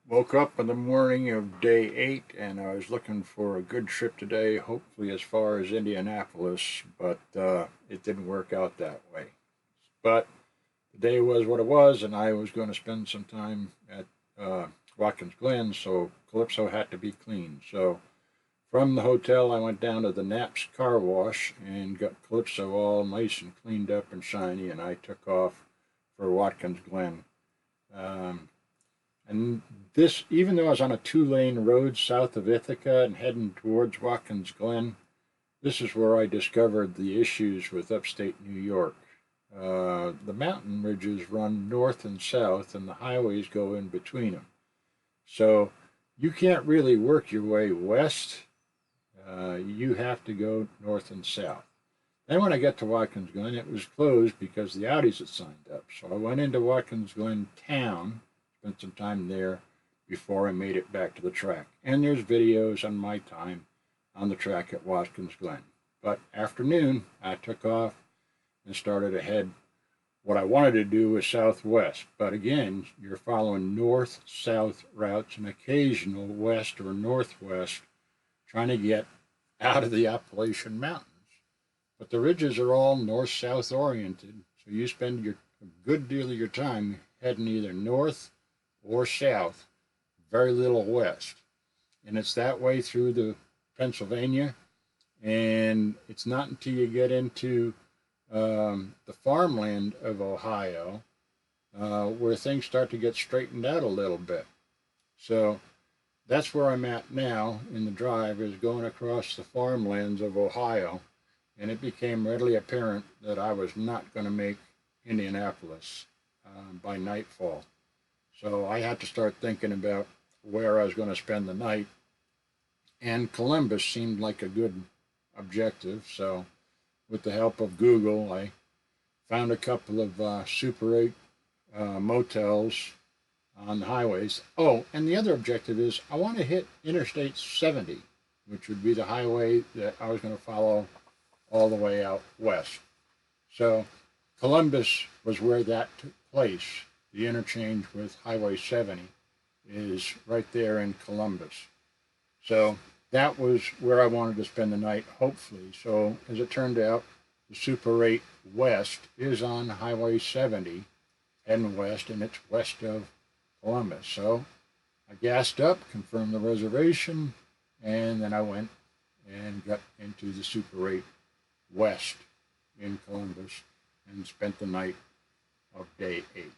Woke up in the morning of day 8 and I was looking for a good trip today, hopefully as far as Indianapolis, but it didn't work out that way. But the day was what it was, and I was going to spend some time at Watkins Glen, so Calypso had to be clean. So from the hotel, I went down to the Naps car wash and got Calypso all nice and cleaned up and shiny, and I took off for Watkins Glen. Um, and this, even though I was on a two-lane road south of Ithaca and heading towards Watkins Glen, this is where I discovered the issues with upstate New York. The mountain ridges run north and south, and the highways go in between them. So you can't really work your way west. You have to go north and south. Then when I got to Watkins Glen, it was closed because the Audis had signed up. So I went into Watkins Glen town, spent some time there before I made it back to the track. And there's videos on my time on the track at Watkins Glen. But afternoon, I took off and started ahead. What I wanted to do was southwest, but again, you're following north-south routes and occasional west or northwest, trying to get out of the Appalachian Mountains. But the ridges are all north-south oriented, so you spend a good deal of your time heading either north or south, very little west. And it's that way through the Pennsylvania, and it's not until you get into the farmland of Ohio where things start to get straightened out a little bit. So that's where I'm at now in the drive, is going across the farmlands of Ohio, and it became readily apparent that I was not going to make Indianapolis by nightfall. So I had to start thinking about where I was going to spend the night, and Columbus seemed like a good objective. So with the help of Google, I found a couple of Super 8 motels on the highways. Oh, and the other objective is I want to hit Interstate 70, which would be the highway that I was going to follow all the way out west. So Columbus was where that took place. The interchange with Highway 70 is right there in Columbus. So that was where I wanted to spend the night, hopefully. So as it turned out, the Super 8 West is on Highway 70 heading west, and it's west of Columbus. So I gassed up, confirmed the reservation, and then I went and got into the Super 8 West in Columbus and spent the night of day 8.